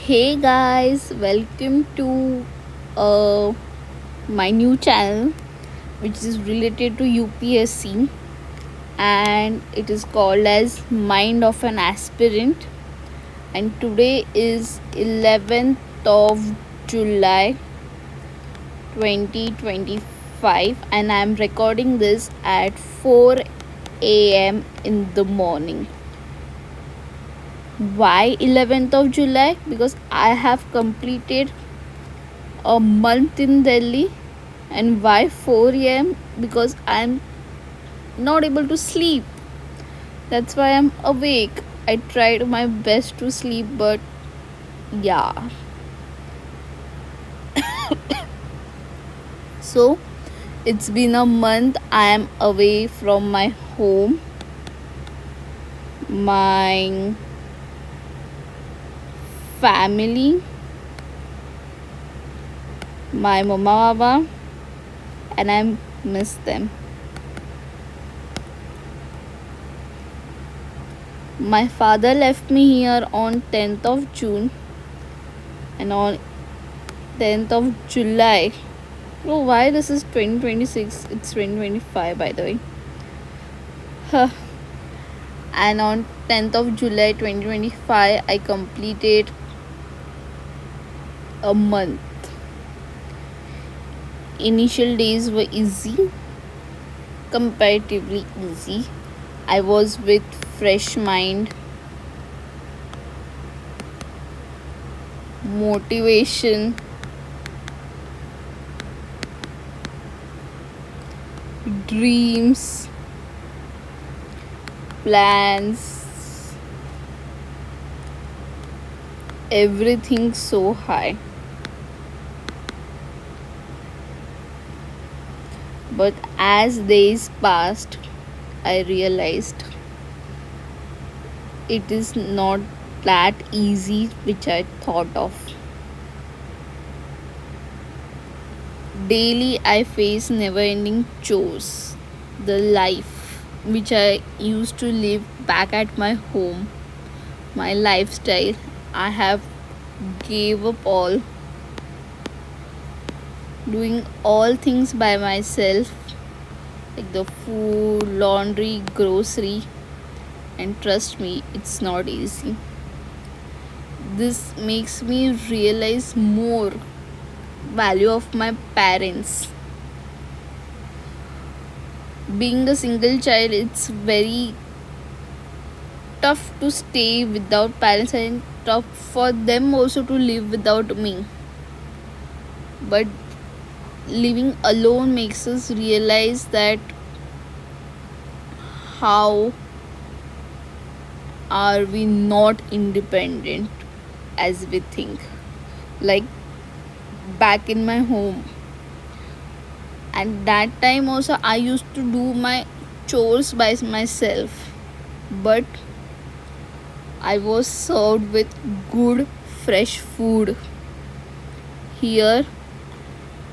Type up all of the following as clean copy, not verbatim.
Hey guys, welcome to uh, my new channel which is related to UPSC, and it is called as Mind of an Aspirant, and today is 11th of July 2025 and I am recording this at 4 a.m. in the morning. Why 11th of July? Because I have completed a month in Delhi. And why 4 a.m? Because I'm not able to sleep. That's why I'm awake. I tried my best to sleep, but yeah. So it's been a month I am away from my home, my family, my mama baba, and I miss them. My father left me here on 10th of June, and on 10th of July. Oh, why this is 2026? It's 2025, by the way. Huh. And on 10th of July 2025, I completed a month. Initial days were easy, comparatively easy. I was with fresh mind, motivation, dreams, plans, everything so high. But as days passed, I realized it is not that easy which I thought of. Daily I face never ending chores. The life which I used to live back at my home, my lifestyle, I have gave up all, doing all things by myself, like the food, laundry, grocery, and trust me, it's not easy. This makes me realize more value of my parents. Being a single child, it's very tough to stay without parents and tough for them also to live without me. But living alone makes us realize that how are we not independent as we think. Like back in my home, and that time also I used to do my chores by myself, but I was served with good fresh food. Here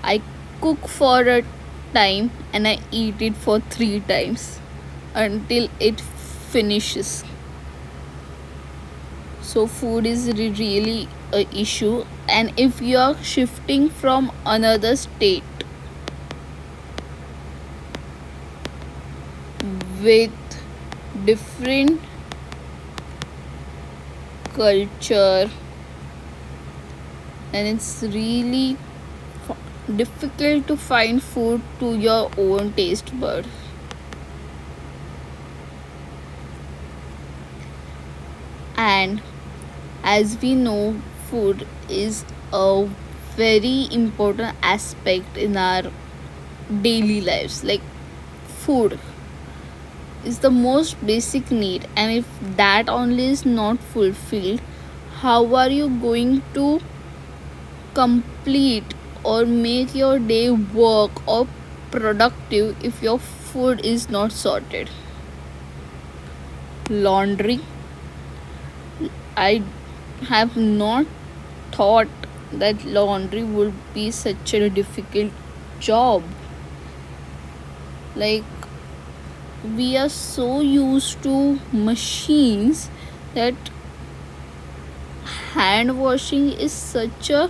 I cook for a time and I eat it for 3 times until it finishes. So food is really a issue, and if you are shifting from another state with different culture, and it's really difficult to find food to your own taste bud. And as we know, food is a very important aspect in our daily lives. Like food is the most basic need, and if that only is not fulfilled, how are you going to complete or make your day work or productive if your food is not sorted? Laundry, I have not thought that laundry would be such a difficult job. Like, we are so used to machines that hand washing is such a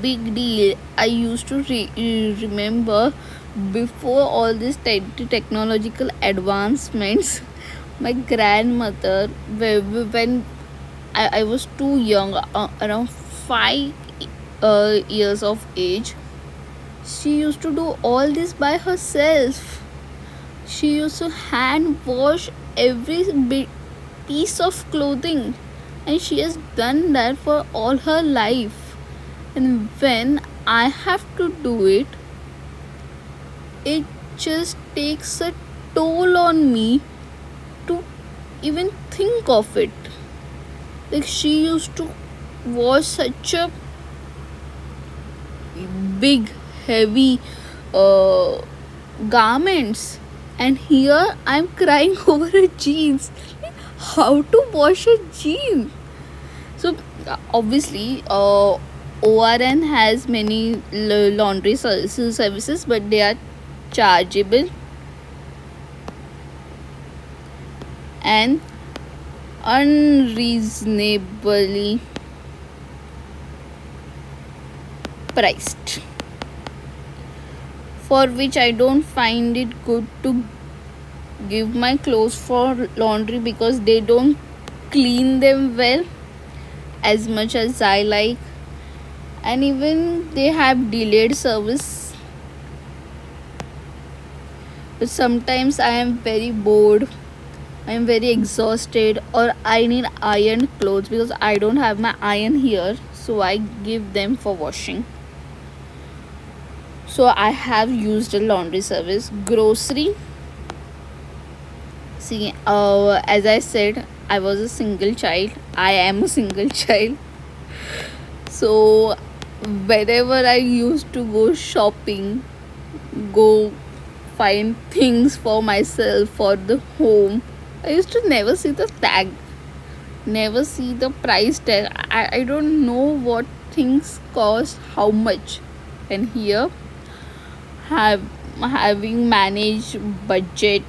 big deal. I used to remember before all these technological advancements, my grandmother, when I was too young, around 5 years of age, she used to do all this by herself. She used to hand wash every piece of clothing, and she has done that for all her life. And when I have to do it, it just takes a toll on me to even think of it. Like, she used to wash such a big, heavy uh, garments, and here I'm crying over a jeans. How to wash a jean? So obviously, ORN has many laundry services, but they are chargeable and unreasonably priced, for which I don't find it good to give my clothes for laundry because they don't clean them well as much as I like, and even they have delayed service. But sometimes I am very bored, I am very exhausted, or I need ironed clothes because I don't have my iron here, so I give them for washing. So I have used a laundry service. Grocery, see, as I said, I was a single child, I am a single child. So whenever I used to go shopping, go find things for myself for the home, I used to never see the tag, never see the price tag. I don't know what things cost how much. And here, have having managed budget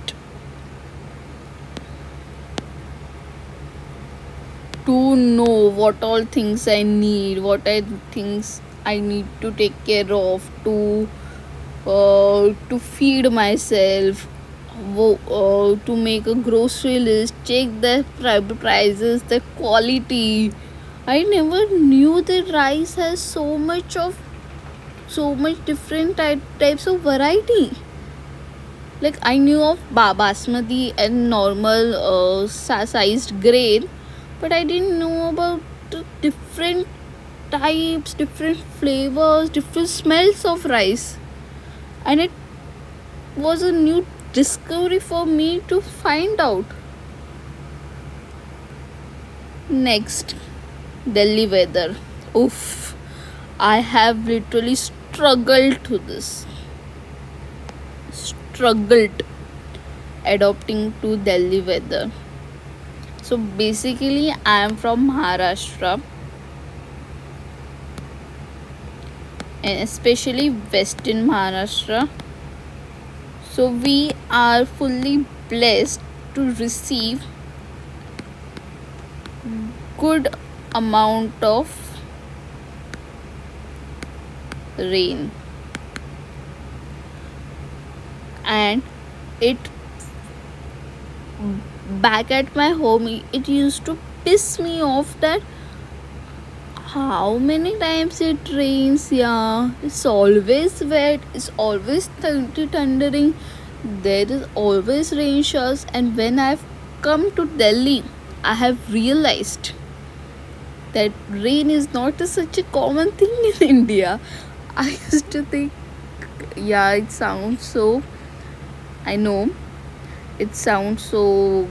to know what all things I need, what are things I need to take care of to feed myself, to make a grocery list, check the prices, the quality. I never knew that rice has so much different types of variety. Like, I knew of basmati and normal sized grain, but I didn't know about the different types, different flavors, different smells of rice. And it was a new discovery for me to find out. Next, Delhi weather. Oof, I have literally struggled to this. Struggled adopting to Delhi weather. So basically, I am from Maharashtra, and especially Western Maharashtra. So we are fully blessed to receive good amount of rain, and it back at my home, it used to piss me off that how many times it rains. Yeah, it's always wet, it's always thundering, there is always rain showers. And when I've come to Delhi, I have realized that rain is not such a common thing in India. I used to think, yeah, it sounds so, I know it sounds so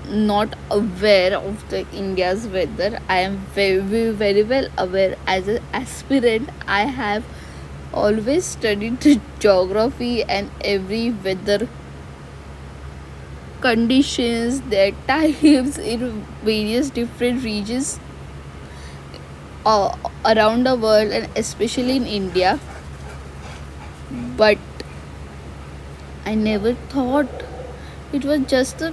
not aware of the India's weather. I am very well aware. As an aspirant, I have always studied the geography and every weather conditions, their types in various different regions around the world, and especially in India. But I never thought, it was just a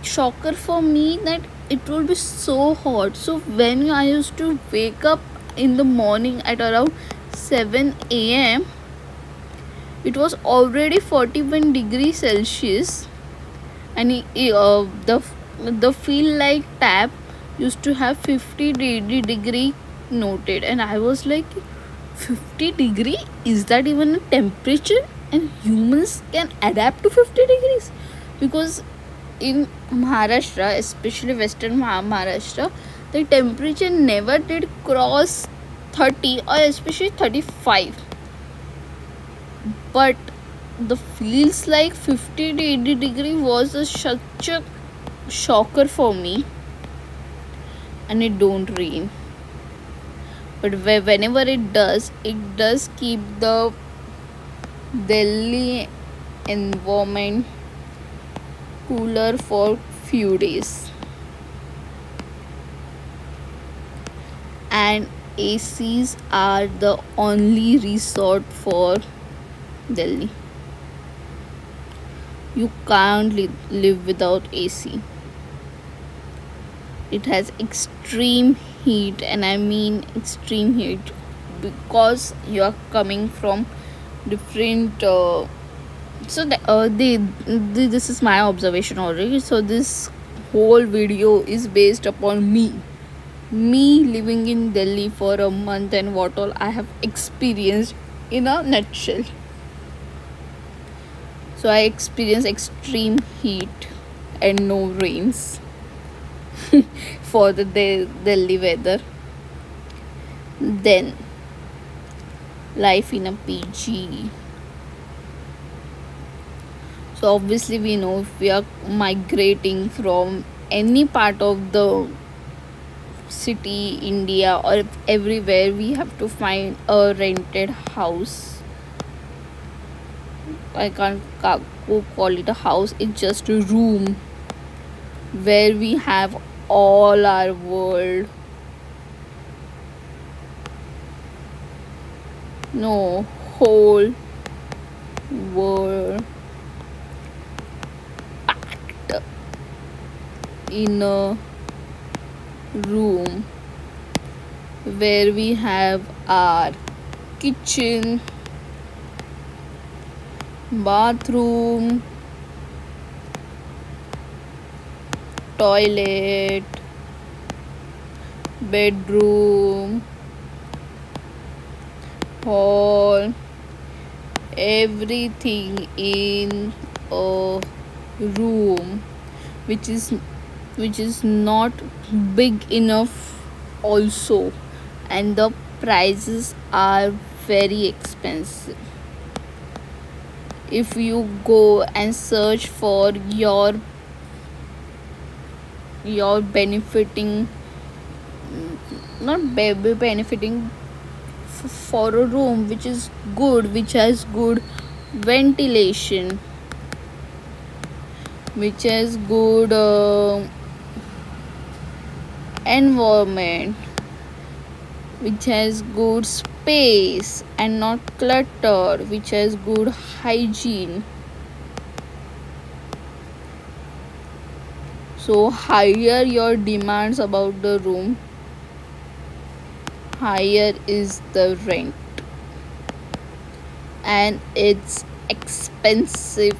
shocker for me that it will be so hot. So when I used to wake up in the morning at around 7 a.m., it was already 41 degrees Celsius, and the feel like tap used to have 50 degree noted, and I was like, 50 degree, is that even a temperature? And humans can adapt to 50 degrees? Because in Maharashtra, especially western Maharashtra, the temperature never did cross 30 or especially 35, but the feels like 50 to 80 degree was such a shocker for me. And it don't rain, but whenever it does keep the Delhi environment cooler for few days. And ACs are the only resort for Delhi. You can't live without AC. It has extreme heat, and I mean extreme heat, because you are coming from different. This is my observation already. So this whole video is based upon me living in Delhi for a month and what all I have experienced in a nutshell. So I experienced extreme heat and no rains for the Delhi weather. Then life in a PG. So obviously we know if we are migrating from any part of the city, India, or everywhere, we have to find a rented house. I can't call it a house, it's just a room where we have all our world. No, whole world packed in a room where we have our kitchen, bathroom, toilet, bedroom, hall, everything in a room, which is not big enough also, and the prices are very expensive. If you go and search for your benefiting, not benefiting, for a room which is good, which has good ventilation, which has good environment, which has good space and not clutter, which has good hygiene. So higher your demands about the room, higher is the rent, and it's expensive.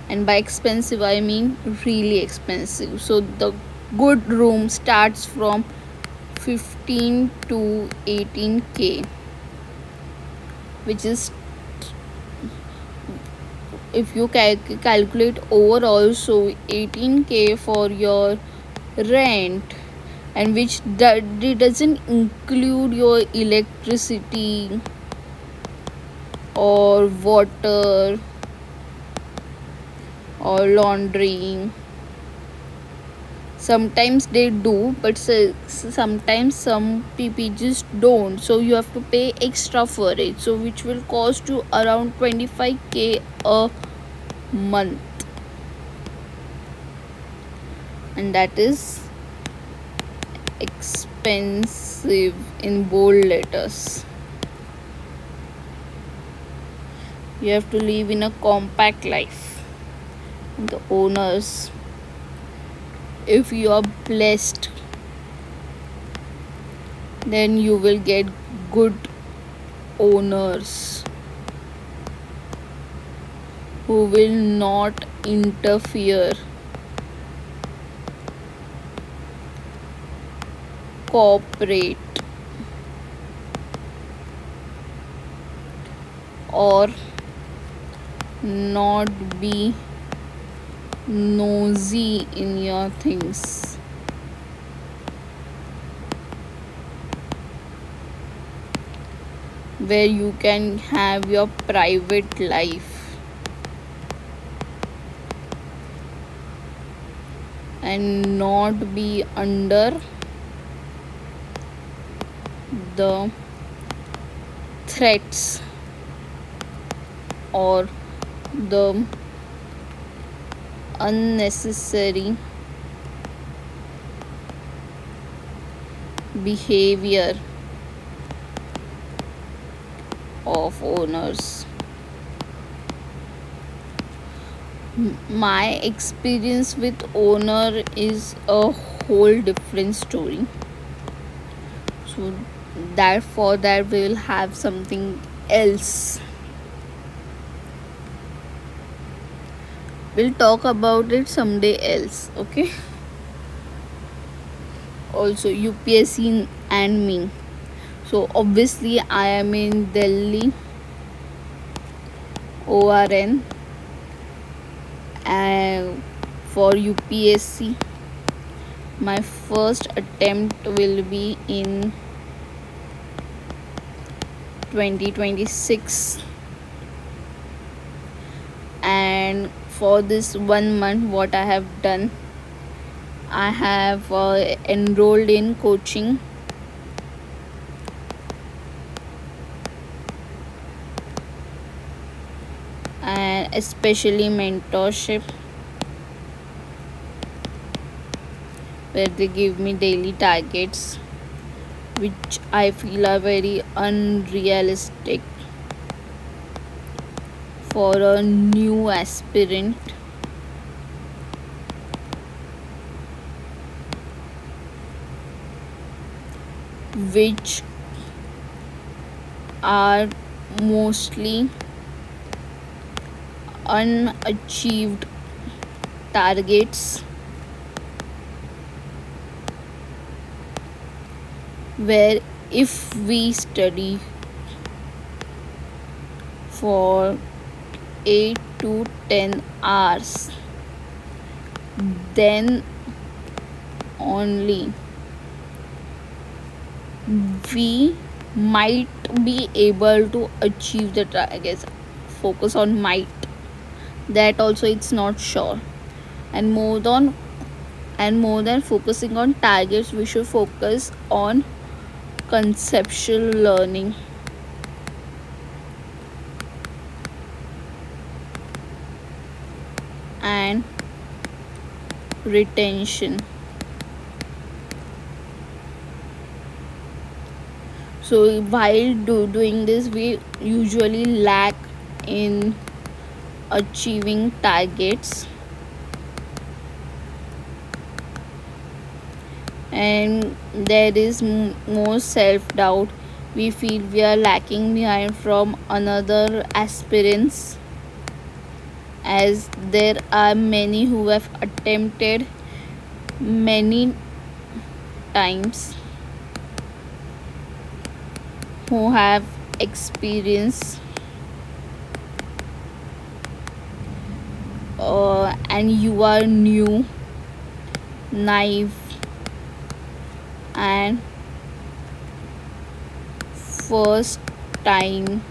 And by expensive I mean really expensive. So the good room starts from 15 to 18k, which is, if you calculate overall, so 18k for your rent, and which doesn't include your electricity or water or laundry. Sometimes they do, but sometimes some people just don't, so you have to pay extra for it, so which will cost you around 25k a month, and that is expensive in bold letters. You have to live in a compact life. The owners if you are blessed, then you will get good owners who will not interfere, cooperate, or not be nosy in your things. Where you can have your private life and not be under the threats or the unnecessary behavior of owners. My experience with owner is a whole different story. So that for that we will have something else. We'll talk about it someday else, okay? Also UPSC and me. So obviously I am in Delhi ORN and for UPSC my first attempt will be in 2026, and for this 1 month what I have done, I have enrolled in coaching and especially mentorship, where they give me daily targets which I feel are very unrealistic for a new aspirant. Which are mostly unachieved targets, where if we study for 8 to 10 hours, then only we might be able to achieve the targets. Focus on might, that also it's not sure. And more than focusing on targets, we should focus on conceptual learning and retention. So while doing this, we usually lack in achieving targets, and there is more self-doubt. We feel we are lacking behind from another aspirants, as there are many who have attempted many times, who have experience, and you are new, naive, and first time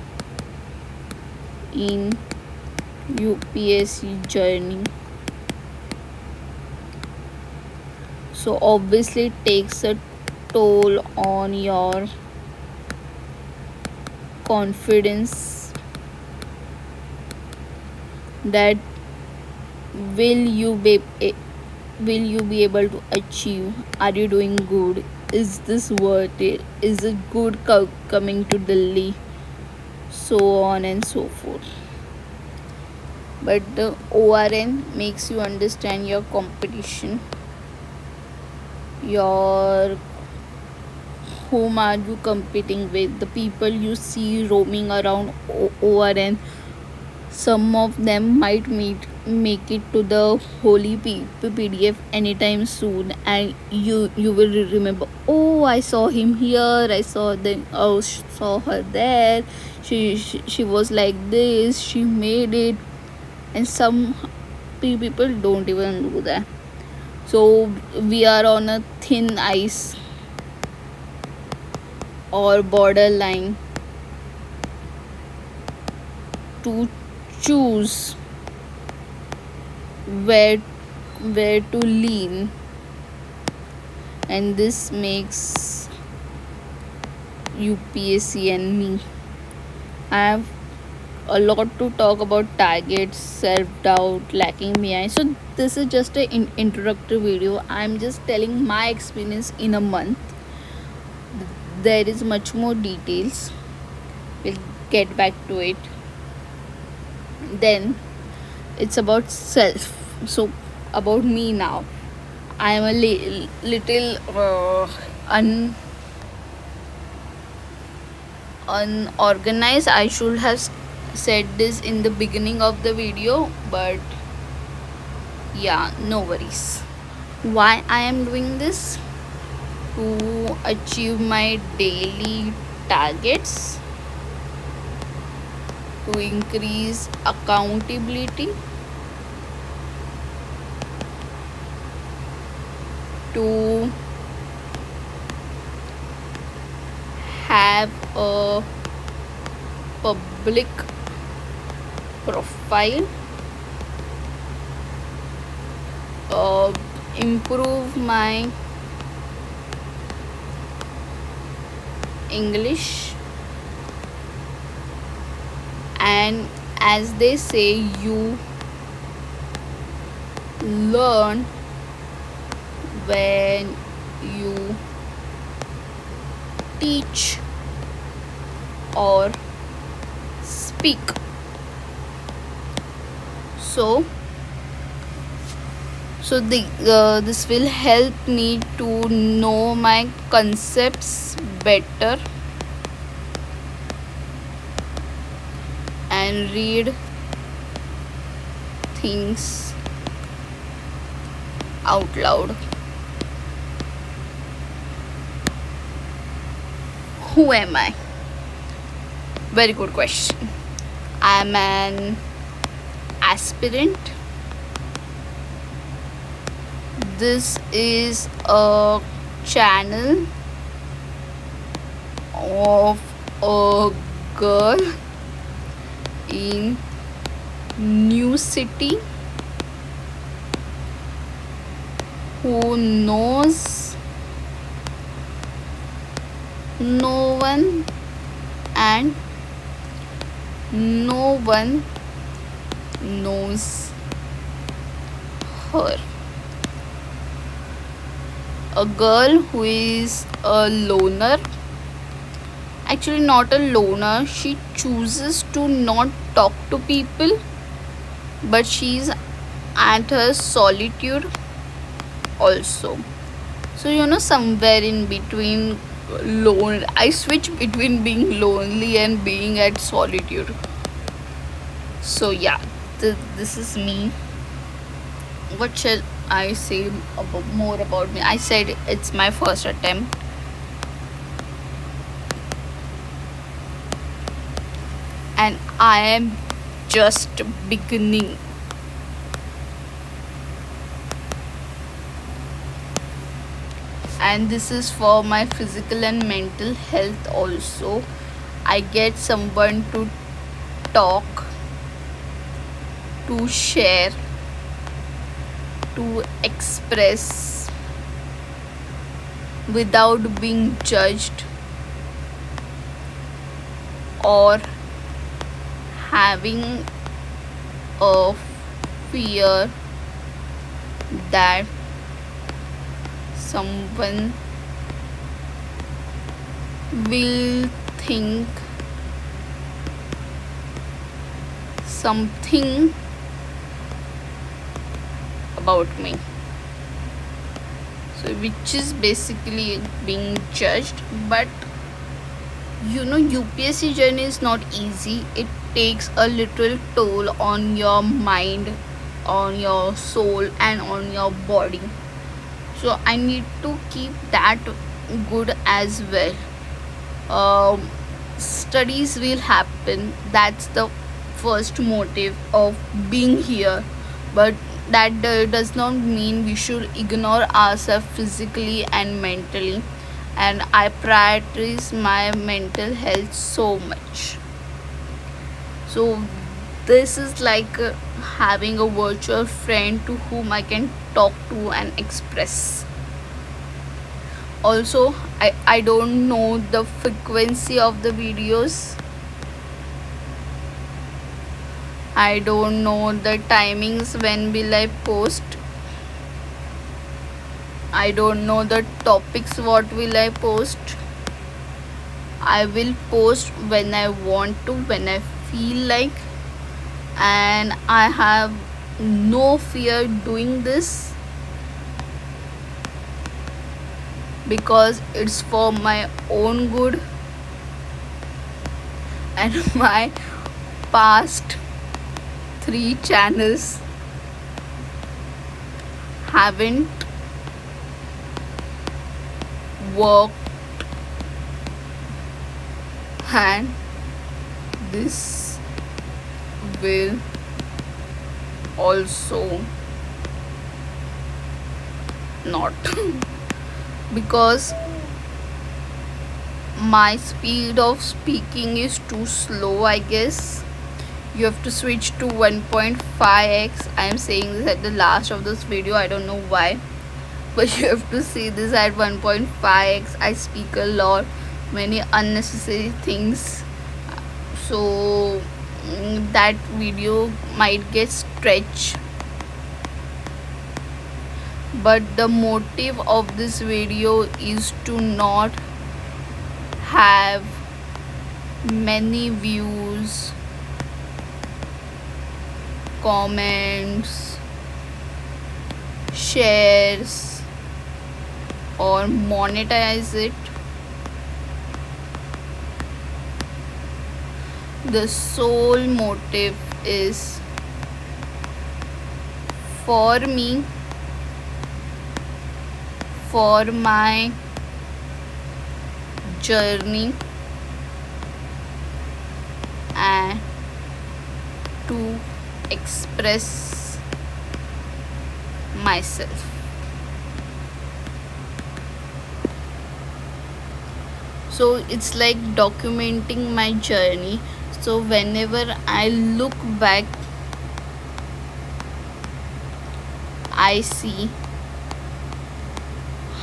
in UPSC journey. So obviously it takes a toll on your confidence, that will you be able to achieve, are you doing good, is this worth it, is it good coming to Delhi, so on and so forth. But the ORN makes you understand your competition, your whom are you competing with, the people you see roaming around over, and some of them might make it to the holy PDF anytime soon, and you will remember, oh, I saw him here, I saw them, oh, saw her there, she was like this, she made it. And some people don't even do that. So we are on a thin ice or borderline to choose where to lean, and this makes UPSC and me. I have a lot to talk about: targets, self-doubt, lacking behind. So this is just an introductory video. I'm just telling my experience in a month. There is much more details. We'll get back to it. Then it's about self. So about me now. I am a little unorganized. I should have said this in the beginning of the video, but yeah, no worries. Why I am doing this? To achieve my daily targets, to increase accountability, to have a public profile, improve my English, and as they say, you learn when you teach or speak. So this will help me to know my concepts better and read things out loud. Who am I? Very good question. I am an aspirant. This is a channel of a girl in new city who knows no one and no one knows her. A girl who is a loner. Actually, not a loner. She chooses to not talk to people, but she's at her solitude also. So somewhere in between lone. I switch between being lonely and being at solitude. So yeah, this is me. What shall I say more about me? I said it's my first attempt. And I am just beginning. And this is for my physical and mental health also. I get someone to talk, to share, to express without being judged or having a fear that someone will think something about me. so which is basically being judged. But UPSC journey is not easy. It takes a little toll on your mind, on your soul, and on your body. So I need to keep that good as well. Studies will happen. That's the first motive of being here. But that does not mean we should ignore ourselves physically and mentally. And I prioritize my mental health so much. So this is like having a virtual friend to whom I can talk to and express. Also, I don't know the frequency of the videos. I don't know the timings when will I post. I don't know the topics what will I post. I will post when I want to, when I feel like, and I have no fear doing this because it's for my own good. And my past 3 channels haven't worked, and this will also not because my speed of speaking is too slow, I guess. You have to switch to 1.5x. I am saying this at the last of this video, I don't know why, but you have to see this at 1.5x. I speak a lot, many unnecessary things, so that video might get stretched. But the motive of this video is to not have many views, comments, shares, or monetize it. The sole motive is for me, for my journey, and to express myself. So it's like documenting my journey. So whenever I look back, I see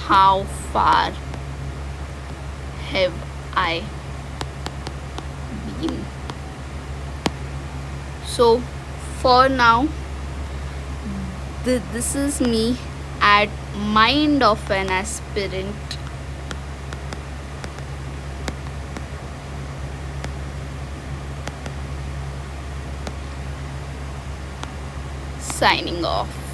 how far have I been. So for now, this is me at Mind of an Aspirant. Signing off.